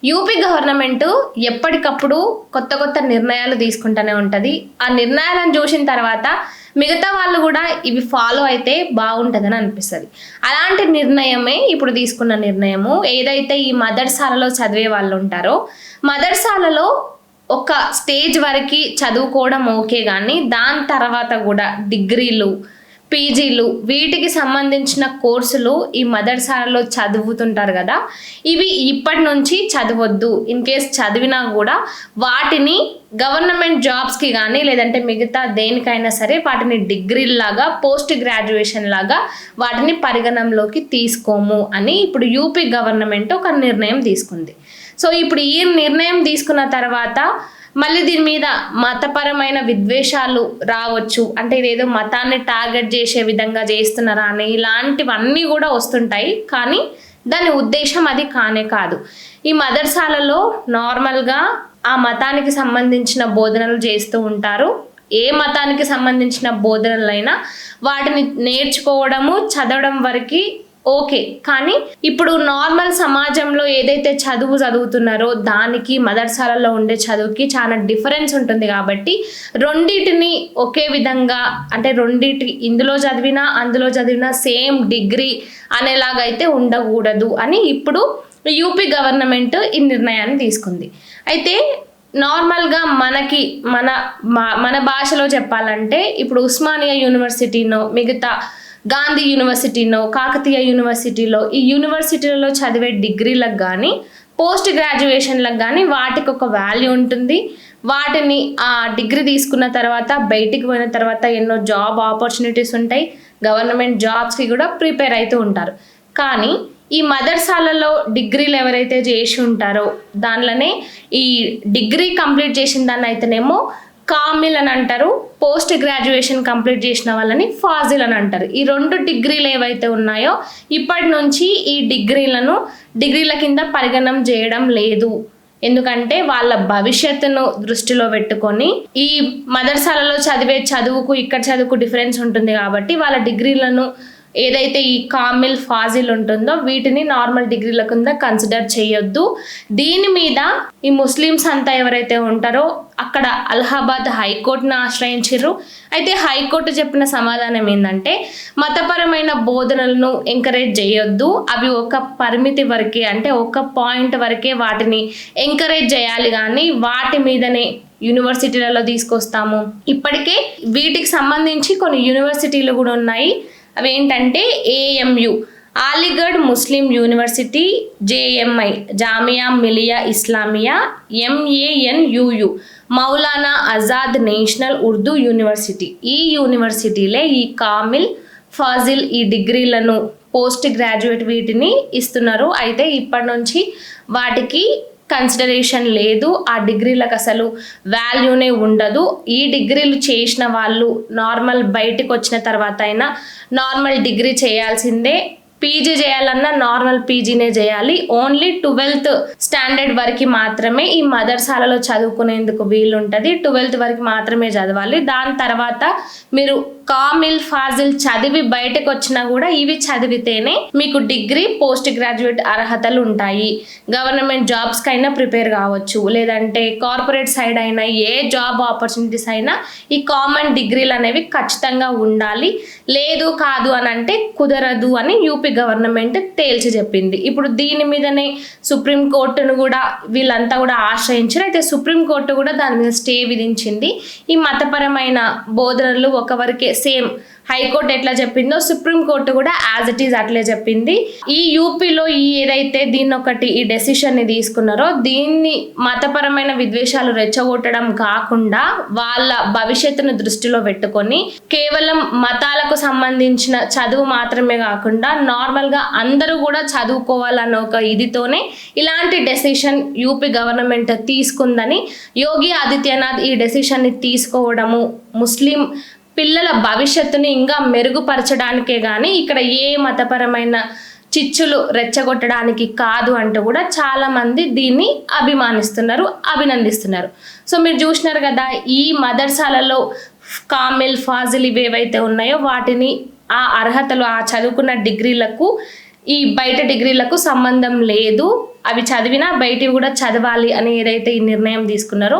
UP government ఎప్పటికప్పుడు కొత్త కొత్త నిర్ణయాలు తీసుకుంటూనే ఉంటుంది. ఆ నిర్ణయాలను చూసిన తర్వాత మిగతా వాళ్ళు కూడా ఇవి ఫాలో అయితే బాగుంటుందని అనిపిస్తుంది. అలాంటి నిర్ణయమే ఇప్పుడు తీసుకున్న నిర్ణయము. ఏదైతే ఈ మదర్సాలలో చదివే వాళ్ళు ఉంటారో, మదర్సాలలో ఒక స్టేజ్ వరకు చదువుకోవడం ఓకే, కానీ దాని తర్వాత కూడా డిగ్రీలు, పీజీలు, వీటికి సంబంధించిన కోర్సులు ఈ మదర్సాలలో చదువుతుంటారు కదా, ఇవి ఇప్పటి నుంచి చదవద్దు. ఇన్ కేస్ చదివినా కూడా వాటిని గవర్నమెంట్ జాబ్స్కి కానీ లేదంటే మిగతా దేనికైనా సరే వాటిని డిగ్రీలాగా, పోస్ట్ గ్రాడ్యుయేషన్ లాగా వాటిని పరిగణనలోకి తీసుకోము అని ఇప్పుడు యూపీ గవర్నమెంట్ ఒక నిర్ణయం తీసుకుంది. సో ఇప్పుడు ఈ నిర్ణయం తీసుకున్న తర్వాత మళ్ళీ దీని మీద మతపరమైన విద్వేషాలు రావచ్చు. అంటే ఇదేదో మతాన్ని టార్గెట్ చేసే విధంగా చేస్తున్నారా అని ఇలాంటివన్నీ కూడా వస్తుంటాయి. కానీ దాని ఉద్దేశం అది కానే కాదు. ఈ మదర్సాలలో నార్మల్గా ఆ మతానికి సంబంధించిన బోధనలు చేస్తూ ఉంటారు. ఏ మతానికి సంబంధించిన బోధనలైనా వాటిని నేర్చుకోవడము, చదవడం వరకు ఓకే. కానీ ఇప్పుడు నార్మల్ సమాజంలో ఏదైతే చదువుతున్నారో దానికి మదర్సాలలో ఉండే చదువుకి చాలా డిఫరెన్స్ ఉంటుంది. కాబట్టి రెండింటిని ఒకే విధంగా, అంటే ఇందులో చదివినా అందులో చదివినా సేమ్ డిగ్రీ అనేలాగైతే ఉండకూడదు అని ఇప్పుడు యూపీ గవర్నమెంట్ ఈ నిర్ణయాన్ని తీసుకుంది. అయితే నార్మల్గా మన భాషలో చెప్పాలంటే ఇప్పుడు ఉస్మానియా యూనివర్సిటీనో, మిగతా గాంధీ యూనివర్సిటీనో, కాకతీయ యూనివర్సిటీలో, ఈ యూనివర్సిటీలలో చదివే డిగ్రీలకు కానీ పోస్ట్ గ్రాడ్యుయేషన్లకు కానీ వాటికి ఒక వాల్యూ ఉంటుంది. వాటిని ఆ డిగ్రీ తీసుకున్న తర్వాత బయటికి పోయిన తర్వాత ఎన్నో జాబ్ ఆపర్చునిటీస్ ఉంటాయి. గవర్నమెంట్ జాబ్స్కి కూడా ప్రిపేర్ అవుతూ ఉంటారు. కానీ ఈ మదర్సాలలో డిగ్రీలు ఎవరైతే చేసి ఉంటారో దానిలోనే ఈ డిగ్రీ కంప్లీట్ చేసిన దాన్ని అయితేనేమో కామిల్ అని అంటారు, పోస్ట్ గ్రాడ్యుయేషన్ కంప్లీట్ చేసిన వాళ్ళని ఫాజిల్ అని అంటారు. ఈ రెండు డిగ్రీలు ఏవైతే ఉన్నాయో ఇప్పటి నుంచి ఈ డిగ్రీల కింద పరిగణన చేయడం లేదు. ఎందుకంటే వాళ్ళ భవిష్యత్తును దృష్టిలో పెట్టుకొని ఈ మదర్సాలలో చదివే చదువుకు ఇక్కడ చదువుకు డిఫరెన్స్ ఉంటుంది. కాబట్టి వాళ్ళ డిగ్రీలను ఏదైతే ఈ కామిల్, ఫాజిల్ ఉంటుందో వీటిని నార్మల్ డిగ్రీల కింద కన్సిడర్ చేయొద్దు. దీని మీద ఈ ముస్లిమ్స్ అంతా ఎవరైతే ఉంటారో అక్కడ అలహాబాద్ హైకోర్టును ఆశ్రయించారు. అయితే హైకోర్టు చెప్పిన సమాధానం ఏంటంటే మతపరమైన బోధనలను ఎంకరేజ్ చేయొద్దు. అవి ఒక పరిమితి వరకే, అంటే ఒక పాయింట్ వరకే వాటిని ఎంకరేజ్ చేయాలి, కానీ వాటి మీదనే యూనివర్సిటీలలో తీసుకొస్తాము. ఇప్పటికే వీటికి సంబంధించి కొన్ని యూనివర్సిటీలు కూడా ఉన్నాయి. అవేంటంటే AMU, Aligarh Muslim University, JMI, Jamia Millia Islamia, MANUU, Maulana Azad National Urdu University. ఈ యూనివర్సిటీలే ఈ కామిల్, ఫాజిల్ ఈ డిగ్రీలను, పోస్ట్ గ్రాడ్యుయేట్ వీటిని ఇస్తున్నారు. అయితే ఇప్పటి నుంచి వాటికి కన్సిడరేషన్ లేదు. ఆ డిగ్రీలకు అసలు వాల్యూనే ఉండదు. ఈ డిగ్రీలు చేసిన వాళ్ళు నార్మల్ బయటకు వచ్చిన తర్వాత అయినా నార్మల్ డిగ్రీ చేయాల్సిందే. పీజీ చేయాలన్నా నార్మల్ పీజీనే చేయాలి. ఓన్లీ 12th స్టాండర్డ్ వరకు మాత్రమే ఈ మదర్సాలలో చదువుకునేందుకు వీలు ఉంటుంది. 12th వరకు మాత్రమే చదవాలి. దాని తర్వాత మీరు కామిల్, ఫాజిల్ చదివి బయటకు వచ్చినా కూడా ఇవి చదివితేనే మీకు డిగ్రీ, పోస్ట్ గ్రాడ్యుయేట్ అర్హతలు ఉంటాయి. గవర్నమెంట్ జాబ్స్ కైనా ప్రిపేర్ కావచ్చు, లేదంటే కార్పొరేట్ సైడ్ అయినా ఏ జాబ్ ఆపర్చునిటీస్ అయినా ఈ కామన్ డిగ్రీలు అనేవి ఖచ్చితంగా ఉండాలి. లేదు కాదు అని అంటే కుదరదు అని యూపీ గవర్నమెంట్ తేల్చి చెప్పింది. ఇప్పుడు దీని మీదనే సుప్రీంకోర్టును కూడా వీళ్ళంతా కూడా ఆశ్రయించారు. అయితే సుప్రీంకోర్టు కూడా దాని మీద స్టే విధించింది. ఈ మతపరమైన బోధనలు ఒకవరకే సేమ్ హైకోర్టు ఎట్లా చెప్పిందో సుప్రీంకోర్టు కూడా యాజ్ ఇట్ ఈజ్ అట్లే చెప్పింది. ఈ యూపీలో ఏదైతే ఈ డెసిషన్ని తీసుకున్నారో దీన్ని మతపరమైన విద్వేషాలు రెచ్చగొట్టడం కాకుండా వాళ్ళ భవిష్యత్తును దృష్టిలో పెట్టుకొని కేవలం మతాలకు సంబంధించిన చదువు మాత్రమే కాకుండా నార్మల్గా అందరూ కూడా చదువుకోవాలన్న ఒక ఇదితోనే ఇలాంటి డెసిషన్ యూపీ గవర్నమెంట్ తీసుకుందని యోగి ఆదిత్యనాథ్ ఈ డెసిషన్ని తీసుకోవడము ముస్లిం పిల్లల భవిష్యత్తుని ఇంకా మెరుగుపరచడానికే కానీ ఇక్కడ ఏ మతపరమైన చిచ్చులు రెచ్చగొట్టడానికి కాదు అంటూ కూడా చాలామంది దీన్ని అభినందిస్తున్నారు. సో మీరు చూసినారు కదా, ఈ మదర్సాలలో కామిల్, ఫాజిల్ ఇవేవైతే ఉన్నాయో వాటిని ఆ అర్హతలు, ఆ చదువుకున్న డిగ్రీలకు ఈ బయట డిగ్రీలకు సంబంధం లేదు, అవి చదివినా బయటివి కూడా చదవాలి అని ఏదైతే ఈ నిర్ణయం తీసుకున్నారో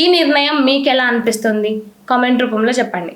ఈ నిర్ణయం మీకు ఎలా అనిపిస్తుంది కామెంట్ రూపంలో చెప్పండి.